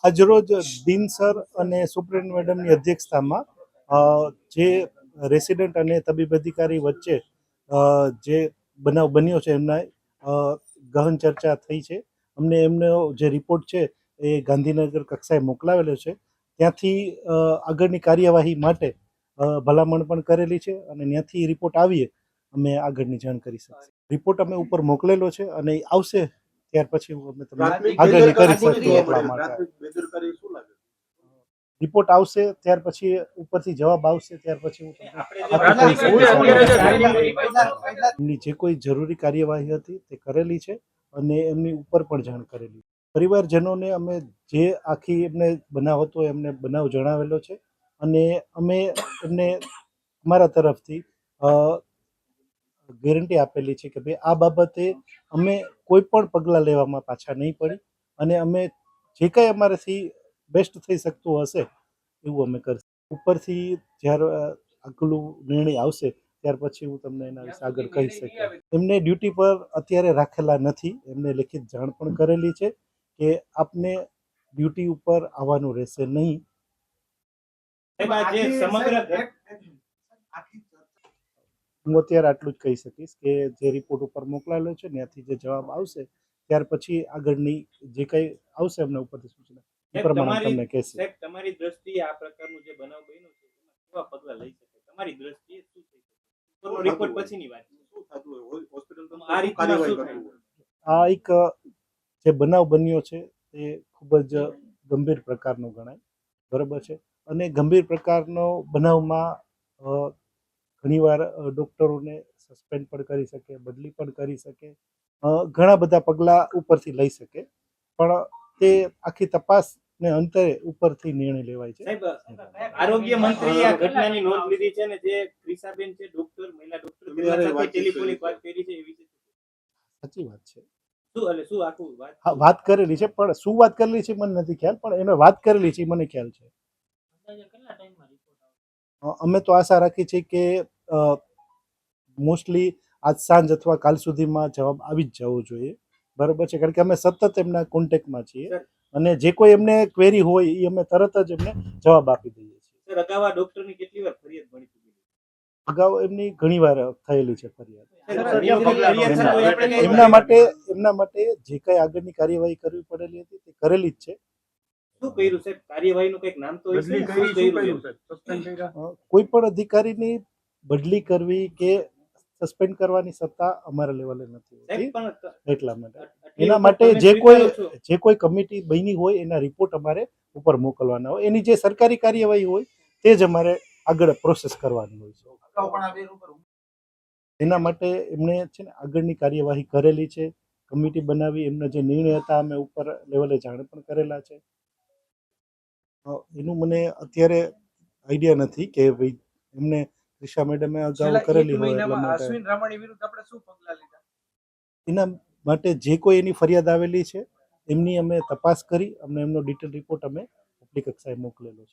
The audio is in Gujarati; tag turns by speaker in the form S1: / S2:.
S1: આજરોજ ડીન સર અને સુપ્રિન્ટ મેડમની અધ્યક્ષતામાં જે રેસિડેન્ટ અને તબીબ અધિકારી વચ્ચે જે બનાવ બન્યો છે એમના ગહન ચર્ચા થઈ છે. અમને એમનો જે રિપોર્ટ છે એ ગાંધીનગર કક્ષાએ મોકલાવેલો છે. ત્યાંથી આગળની કાર્યવાહી માટે ભલામણ પણ કરેલી છે અને ત્યાંથી રિપોર્ટ આવીએ અમે આગળની જાણ કરી શકીએ. રિપોર્ટ અમે ઉપર મોકલેલો છે અને આવશે ત્યાર પછી અમે તમને આગળની કરી શકીએ એટલા માટે. રિપોર્ટ આવશે ત્યાર પછી ઉપરથી જવાબ આવશે ત્યાર પછી એમની જે કોઈ જરૂરી કાર્યવાહી હતી તે કરેલી છે અને એમની ઉપર પણ જાણ કરેલી. પરિવારજનોને અમે જે આખી એમને બનાવ હતો એમને બનાવ જણાવેલો છે અને અમે એમને અમારા તરફથી ગેરંટી આપેલી છે કે ભાઈ આ બાબતે અમે કોઈ પણ પગલાં લેવામાં પાછા નહીં પડી અને અમે જે કાંઈ અમારાથી બેસ્ટ થઈ શકતું હશે એવું અમે કરશું. ઉપરથી જ્યારે આગલું નિર્ણય આવશે ત્યાર પછી હું તમને એના વિશે આગળ કહી શકું. એમને ડ્યુટી પર અત્યારે રાખેલા નથી. એમને લેખિત જાણ પણ કરેલી છે કે આપને ડ્યુટી ઉપર આવવાનું રહેશે નહીં. હું અત્યારે આટલું જ કહી શકીશ કે જે રિપોર્ટ ઉપર મોકલાયેલો છે ત્યાંથી જે જવાબ આવશે ત્યાર પછી આગળની જે કંઈ આવશે એમના ઉપરથી સૂચના એ પ્રમાણે તમને કહેશે.
S2: તમારી દ્રષ્ટિએ આ પ્રકારનું જે બનાવ બન્યો છે કેવા પગલાં લઈ શકે તમારી દ્રષ્ટિએ શું થઈ શકે? રિપોર્ટ પછીની વાત શું થતું હોય હોસ્પિટલ આ રીતના શું થાય?
S1: આ એક જે બનાવ બન્યો છે તે ખૂબ જ ગંભીર પ્રકારનો ગણાય, બરાબર છે. અને ગંભીર પ્રકારનો બનાવમાં ઘણીવાર ડૉક્ટરોને સસ્પેન્ડ પણ કરી શકે, બદલી પણ કરી શકે, ઘણા બધા પગલાં ઉપરથી લઈ શકે, પણ તે આખી તપાસને અંતે ઉપરથી નિર્ણય લેવાય છે.
S2: આરોગ્ય મંત્રીએ આ ઘટનાની નોંધ લીધી છે ને જે ક્રિસાબેન છે ડોક્ટર મહિલા ડોક્ટર તેમના સાથે ટેલિફોનિક વાત કરી છે એ વિશે
S1: સાચી વાત છે.
S2: શું આખું
S1: વાત કરેલી છે પણ શું વાત કરેલી છે મને નથી ખ્યાલ, પણ એને વાત કરેલી છે મને ખ્યાલ છે. અમે તો આશા રાખી છે કે મોસ્ટલી આજ સાંજ અથવા કાલ સુધીમાં જવાબ આવી જ જવો જોઈએ, બરાબર છે. કારણ કે અમે સતત એમના કોન્ટેક્ટમાં છીએ અને જે કોઈ એમને ક્વેરી હોય એ અમે તરત જ એમને જવાબ આપી દઈએ છીએ.
S2: અગાઉ ડોક્ટરની કેટલી વાર ફરિયાદ મળી ચૂકી?
S1: અગાઉ એમની ઘણી વાર થયેલી છે ફરિયાદ. એમના માટે જે કઈ આગળની કાર્યવાહી કરવી પડેલી હતી તે કરેલી જ છે.
S2: શું કર્યું સાહેબ? કાર્યવાહીનું કંઈક નામ તો હશે.
S1: કોઈ પણ અધિકારીની બદલી કરવી કે સસ્પેન્ડ કરવાની સત્તા અમારા લેવલે નથી હોતી. એટલા માટે એના માટે જે કોઈ કમિટી બની હોય એના રિપોર્ટ અમારે ઉપર મોકલવાના હોય. એની જે સરકારી કાર્યવાહી હોય તે જ અમારે આગળ પ્રોસેસ કરવાની હોય છે. એના માટે એમણે છે ને આગળની કાર્યવાહી કરેલી છે, કમિટી બનાવી, એમના જે નિર્ણય હતા અમે ઉપર લેવલે જાણ પણ કરેલા છે. એનું મને અત્યારે આઈડિયા નથી કે ભાઈ એમને ત્રિષા મેડમે અગાઉ કરેલી હોય એટલા માટે. એના માટે જે કોઈ એની ફરિયાદ આવેલી છે એમની અમે તપાસ કરી અમને એમનો ડિટેલ રિપોર્ટ અમે ઉપલી કક્ષાએ મોકલેલો છે.